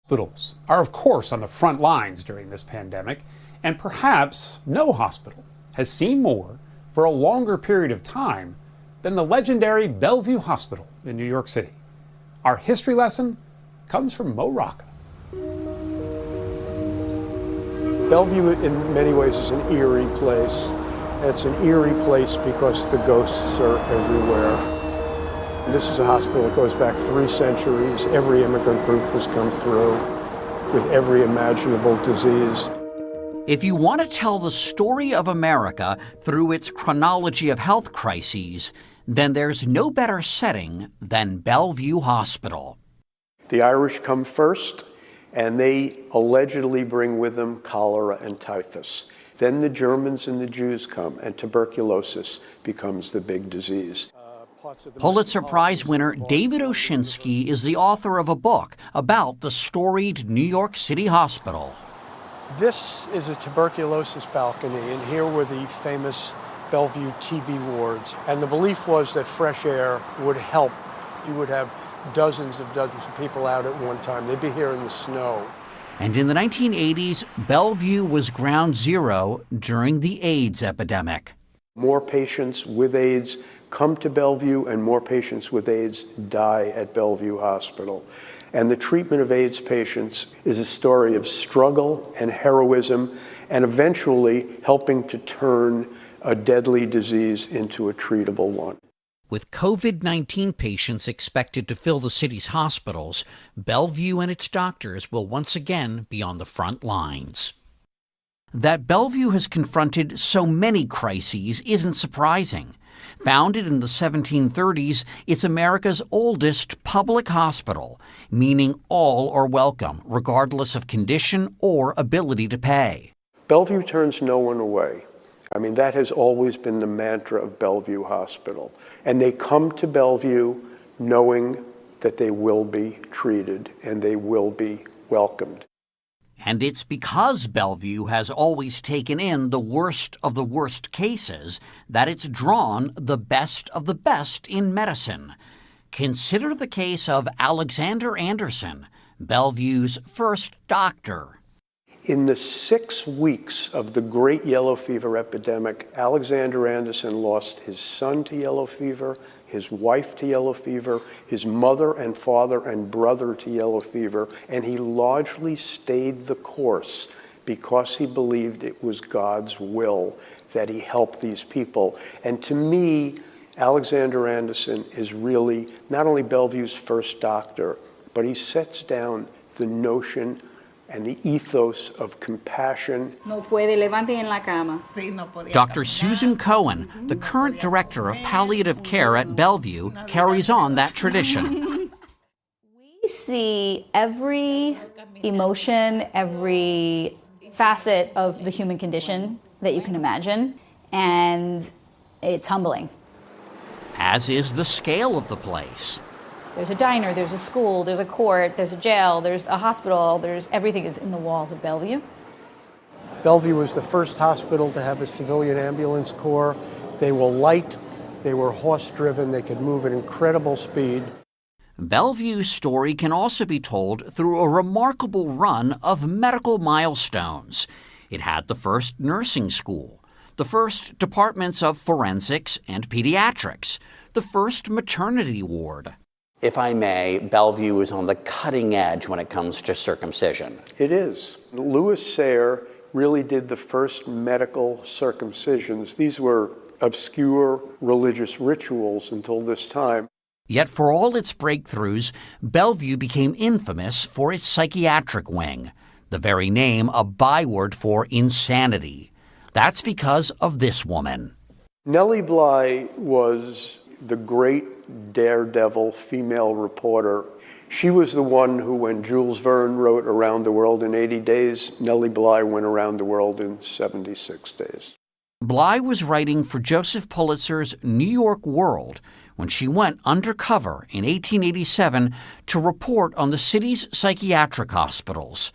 Hospitals are, of course, on the front lines during this pandemic, and perhaps no hospital has seen more for a longer period of time than the legendary Bellevue Hospital in New York City. Our history lesson comes from Rocca. Bellevue, in many ways, is an eerie place. It's an eerie place because the ghosts are everywhere. This is a hospital that goes back 3 centuries. Every immigrant group has come through with every imaginable disease. If you want to tell the story of America through its chronology of health crises, then there's no better setting than Bellevue Hospital. The Irish come first, and they allegedly bring with them cholera and typhus. Then the Germans and the Jews come, and tuberculosis becomes the big disease. Pulitzer Prize winner David Oshinsky is the author of a book about the storied New York City hospital. This is a tuberculosis balcony, and here were the famous Bellevue TB wards. And the belief was that fresh air would help. You would have dozens of people out at one time. They'd be here in the snow. And in the 1980s, Bellevue was ground zero during the AIDS epidemic. More patients with AIDS come to Bellevue, and more patients with AIDS die at Bellevue Hospital. And the treatment of AIDS patients is a story of struggle and heroism, and eventually helping to turn a deadly disease into a treatable one. With COVID-19 patients expected to fill the city's hospitals, Bellevue and its doctors will once again be on the front lines. That Bellevue has confronted so many crises isn't surprising. Founded in the 1730s, it's America's oldest public hospital, meaning all are welcome, regardless of condition or ability to pay. Bellevue turns no one away. I mean, that has always been the mantra of Bellevue Hospital. And they come to Bellevue knowing that they will be treated and they will be welcomed. And it's because Bellevue has always taken in the worst of the worst cases that it's drawn the best of the best in medicine. Consider the case of Alexander Anderson, Bellevue's first doctor. In the 6 weeks of the Great Yellow Fever epidemic, Alexander Anderson lost his son to yellow fever, his wife to yellow fever, his mother and father and brother to yellow fever, and he largely stayed the course because he believed it was God's will that he help these people. And to me, Alexander Anderson is really not only Bellevue's first doctor, but he sets down the notion and the ethos of compassion. Dr. Susan Cohen, the current director of palliative care at Bellevue, carries on that tradition. We see every emotion, every facet of the human condition that you can imagine, and it's humbling. As is the scale of the place. There's a diner, there's a school, there's a court, there's a jail, there's a hospital, everything is in the walls of Bellevue. Bellevue was the first hospital to have a civilian ambulance corps. They were light, they were horse-driven, they could move at incredible speed. Bellevue's story can also be told through a remarkable run of medical milestones. It had the first nursing school, the first departments of forensics and pediatrics, the first maternity ward. If I may, Bellevue is on the cutting edge when it comes to circumcision. It is. Louis Sayre really did the first medical circumcisions. These were obscure religious rituals until this time. Yet for all its breakthroughs, Bellevue became infamous for its psychiatric wing, the very name a byword for insanity. That's because of this woman. Nellie Bly was the great daredevil female reporter. She was the one who, when Jules Verne wrote Around the World in 80 Days, Nellie Bly went around the world in 76 days. Bly was writing for Joseph Pulitzer's New York World when she went undercover in 1887 to report on the city's psychiatric hospitals.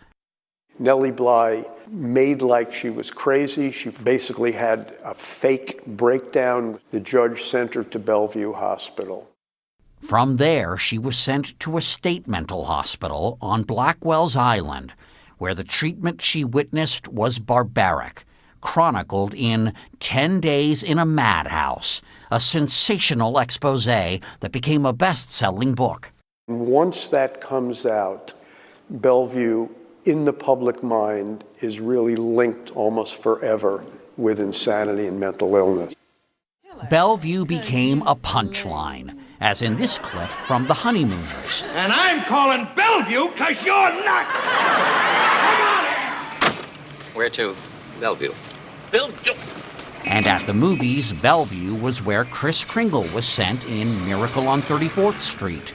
Nellie Bly made like she was crazy. She basically had a fake breakdown. The judge sent her to Bellevue Hospital. From there, she was sent to a state mental hospital on Blackwell's Island, where the treatment she witnessed was barbaric, chronicled in 10 Days in a Madhouse, a sensational expose that became a best-selling book. Once that comes out, Bellevue, in the public mind, is really linked almost forever with insanity and mental illness. Bellevue became a punchline, as in this clip from The Honeymooners. And I'm calling Bellevue because you're nuts! Come on! Where to? Bellevue. Bellevue. And at the movies, Bellevue was where Kris Kringle was sent in Miracle on 34th Street.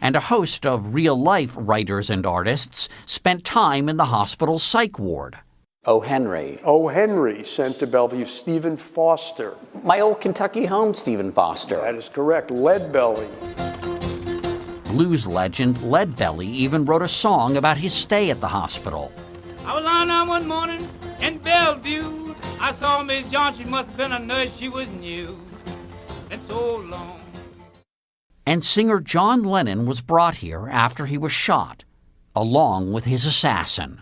And a host of real-life writers and artists spent time in the hospital's psych ward. O. Henry. O. Henry sent to Bellevue Stephen Foster. My old Kentucky home, Stephen Foster. That is correct. Leadbelly. Blues legend Leadbelly even wrote a song about his stay at the hospital. I was lying down one morning in Bellevue. I saw Miss Johnson. She must have been a nurse. She was new and so long. And singer John Lennon was brought here after he was shot, along with his assassin.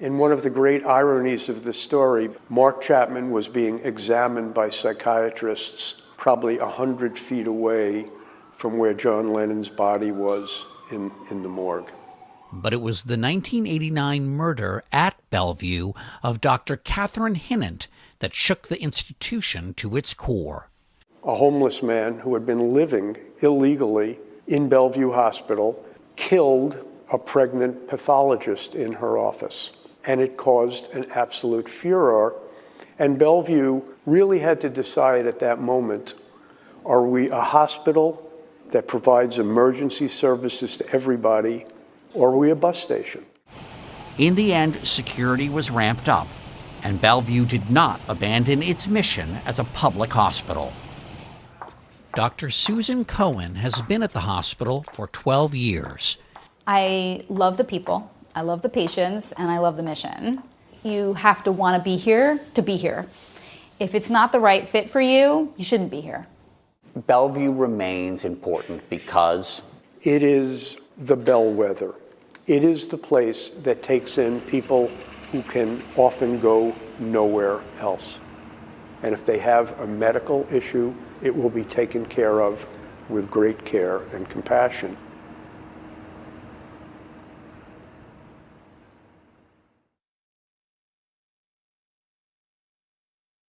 In one of the great ironies of the story, Mark Chapman was being examined by psychiatrists probably 100 feet away from where John Lennon's body was in the morgue. But it was the 1989 murder at Bellevue of Dr. Catherine Hinnant that shook the institution to its core. A homeless man who had been living illegally in Bellevue Hospital killed a pregnant pathologist in her office. And it caused an absolute furor. And Bellevue really had to decide at that moment, are we a hospital that provides emergency services to everybody, or are we a bus station? In the end, security was ramped up, and Bellevue did not abandon its mission as a public hospital. Dr. Susan Cohen has been at the hospital for 12 years. I love the people, I love the patients, and I love the mission. You have to want to be here to be here. If it's not the right fit for you, you shouldn't be here. Bellevue remains important because it is the bellwether. It is the place that takes in people who can often go nowhere else. And if they have a medical issue, it will be taken care of with great care and compassion.